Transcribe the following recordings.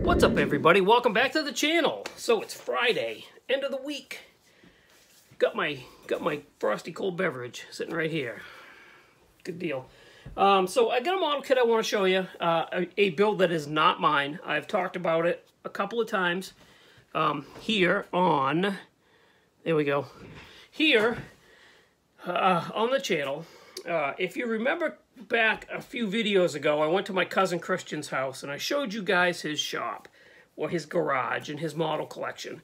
What's up, everybody? Welcome back to the channel. So it's Friday, end of the week. Got my frosty cold beverage sitting right here. Good deal. So I got a model kit I want to show you. A build that is not mine. I've talked about it a couple of times here on. There we go. Here on the channel. If you remember back a few videos ago, I went to my cousin Christian's house and I showed you guys his shop or his garage and his model collection.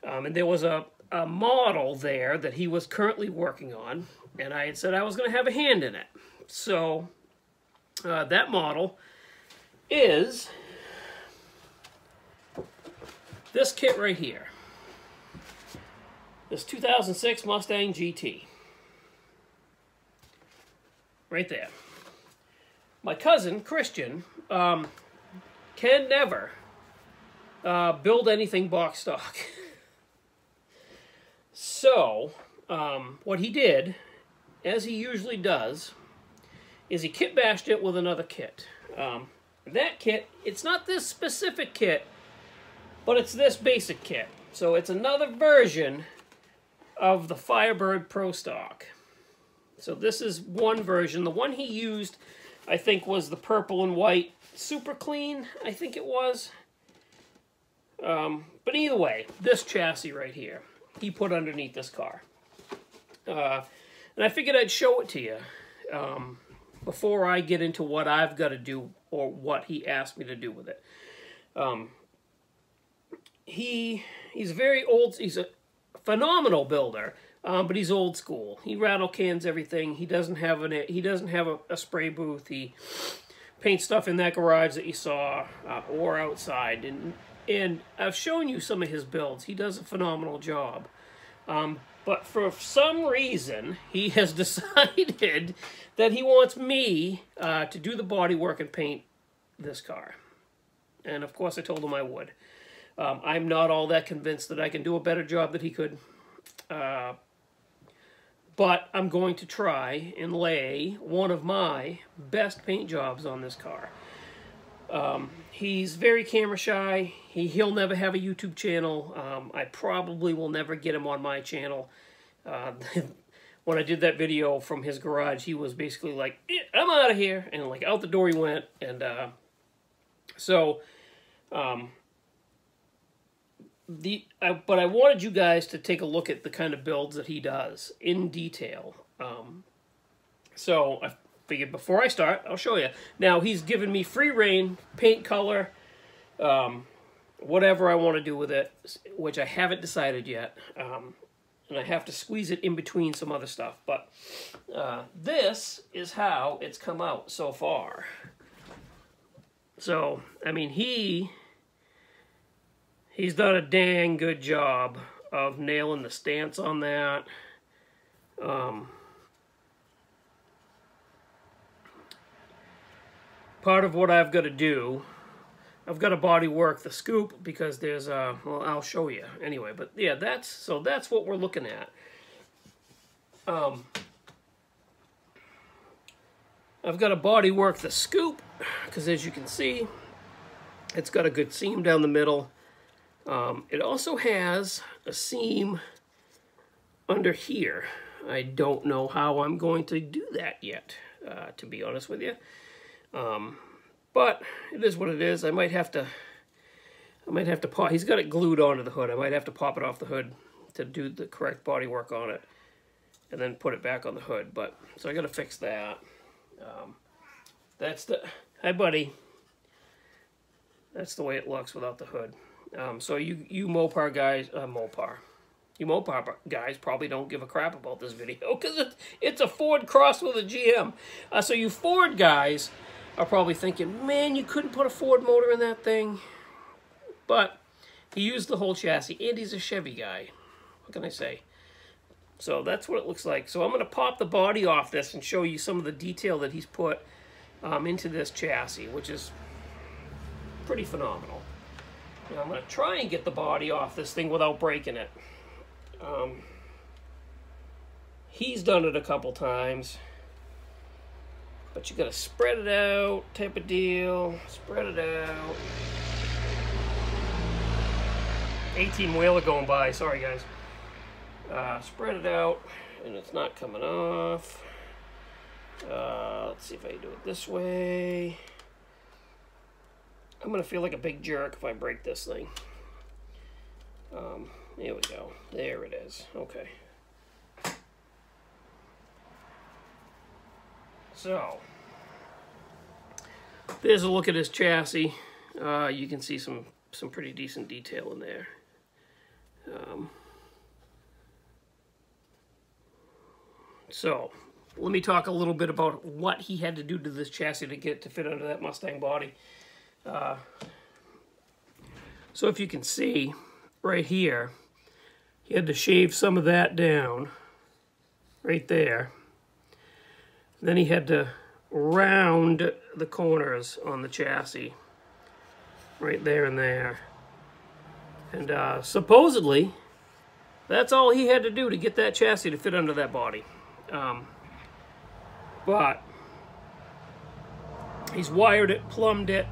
And there was a model there that he was currently working on, and I had said I was going to have a hand in it. So that model is this kit right here. This 2006 Mustang GT. Right there. My cousin, Christian, can never build anything box stock. So, what he did, as he usually does, is he kit bashed it with another kit. That kit, it's not this specific kit, but it's this basic kit. So it's another version of the Firebird Pro Stock. So this is one version. The one he used, I think, was the purple and white Super Clean, I think it was. But either way, this chassis right here, he put underneath this car. And I figured I'd show it to you before I get into what I've got to do or what he asked me to do with it. He's very old. He's a phenomenal builder. But he's old school. He rattle cans everything. He doesn't have a spray booth. He paints stuff in that garage that you saw or outside. And I've shown you some of his builds. He does a phenomenal job. But for some reason, he has decided that he wants me to do the body work and paint this car. And of course, I told him I would. I'm not all that convinced that I can do a better job than he could. But I'm going to try and lay one of my best paint jobs on this car. He's very camera shy. He'll never have a YouTube channel. I probably will never get him on my channel. When I did that video from his garage, he was basically like, I'm out of here. And like out the door he went. And but I wanted you guys to take a look at the kind of builds that he does in detail. So I figured before I start, I'll show you. Now, he's given me free reign, paint color, whatever I want to do with it, which I haven't decided yet. And I have to squeeze it in between some other stuff. But this is how it's come out so far. So, I mean, He's done a dang good job of nailing the stance on that. Part of what I've got to do, I've got to body work the scoop because there's a, well, I'll show you anyway. But yeah, that's what we're looking at. I've got to body work the scoop because as you can see, it's got a good seam down the middle. It also has a seam under here. I don't know how I'm going to do that yet, to be honest with you. But it is what it is. I might have to pop. He's got it glued onto the hood. I might have to pop it off the hood to do the correct body work on it, and then put it back on the hood. But so I got to fix that. Hi, buddy. That's the way it looks without the hood. So you Mopar guys, you Mopar guys probably don't give a crap about this video because it's a Ford crossed with a GM. So you Ford guys are probably thinking, man, you couldn't put a Ford motor in that thing. But he used the whole chassis, and he's a Chevy guy. What can I say? So that's what it looks like. So I'm going to pop the body off this and show you some of the detail that he's put into this chassis, which is pretty phenomenal. Now I'm going to try and get the body off this thing without breaking it. He's done it a couple times. But you got to spread it out type of deal. Spread it out. 18-wheeler going by. Sorry, guys. Spread it out, and it's not coming off. Let's see if I can do it this way. I'm going to feel like a big jerk if I break this thing. Here we go. There it is. Okay. So, there's a look at his chassis. You can see some pretty decent detail in there. So, let me talk a little bit about what he had to do to this chassis to get it to fit under that Mustang body. So if you can see right here, he had to shave some of that down right there. Then he had to round the corners on the chassis right there and there. And supposedly, that's all he had to do to get that chassis to fit under that body. But he's wired it, plumbed it.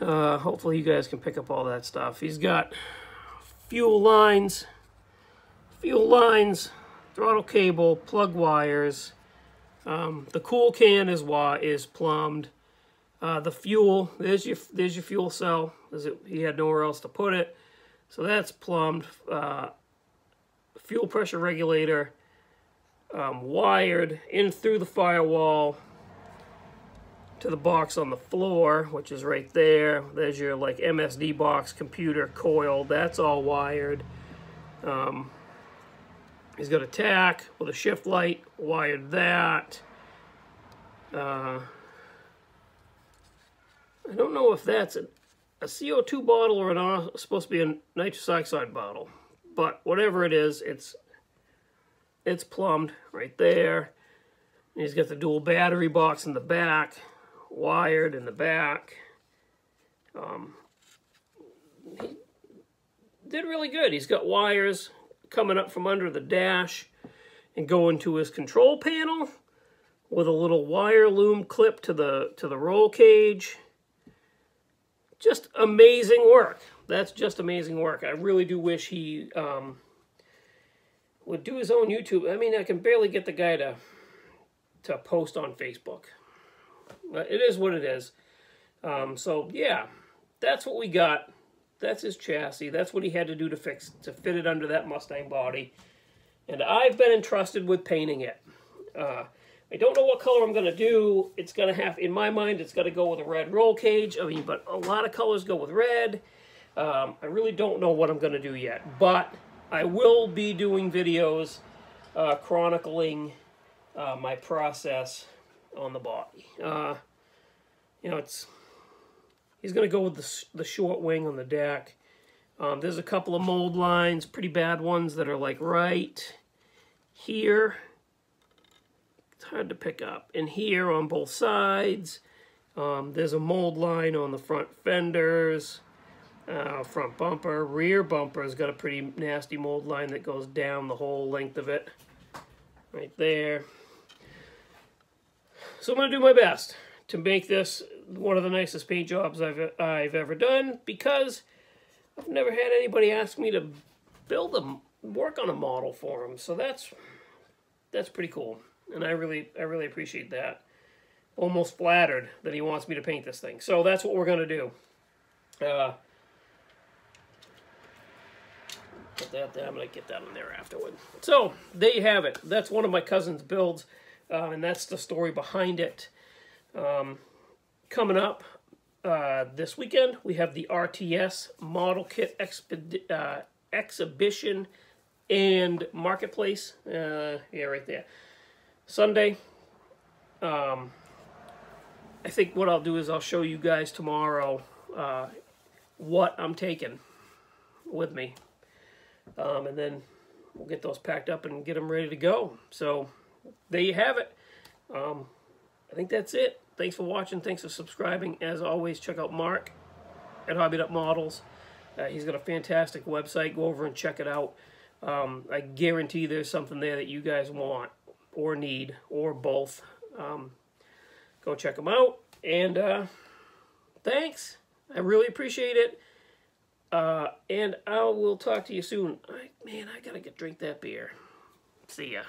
Hopefully you guys can pick up all that stuff. He's got fuel lines, throttle cable, plug wires. The cool can is plumbed. The fuel, there's your fuel cell. He had nowhere else to put it, so that's plumbed. Fuel pressure regulator, wired in through the firewall to the box on the floor, which is right there. There's your like MSD box, computer, coil. That's all wired. He's got a tack with a shift light, wired that. I don't know if that's a CO2 bottle or supposed to be a nitrous oxide bottle, but whatever it is, it's plumbed right there. And he's got the dual battery box in the back, wired in the back. He did really good. He's got wires coming up from under the dash and going to his control panel with a little wire loom clip to the roll cage. Just amazing work. That's just amazing work. I really do wish he would do his own YouTube. I mean, I can barely get the guy to post on Facebook. It is what it is. So yeah, that's what we got. That's his chassis. That's what he had to do to fit it under that Mustang body. And I've been entrusted with painting it. I don't know what color I'm going to do. It's going to have, in my mind, it's got to go with a red roll cage. I mean, but a lot of colors go with red. I really don't know what I'm going to do yet. But I will be doing videos chronicling my process on the body. You know, he's going to go with the short wing on the deck. There's a couple of mold lines, pretty bad ones, that are like right here. It's hard to pick up. And here on both sides, there's a mold line on the front fenders, front bumper. Rear bumper's got a pretty nasty mold line that goes down the whole length of it. Right there. So I'm going to do my best to make this one of the nicest paint jobs I've ever done, because I've never had anybody ask me to work on a model for them. So that's pretty cool, and I really appreciate that. Almost flattered that he wants me to paint this thing. So that's what we're going to do. Put that there. I'm going to get that in there afterward. So there you have it. That's one of my cousin's builds, and that's the story behind it. Coming up this weekend, we have the RTS Model Kit Exhibition and Marketplace. Yeah, right there. Sunday. I think what I'll do is I'll show you guys tomorrow what I'm taking with me. And then we'll get those packed up and get them ready to go. So there you have it. I think that's it. Thanks for watching. Thanks for subscribing. As always, check out Mark at Hobby.Models. He's got a fantastic website. Go over and check it out. I guarantee there's something there that you guys want or need, or both. Go check him out. And thanks. I really appreciate it. And I will talk to you soon. Man, I gotta drink that beer. See ya.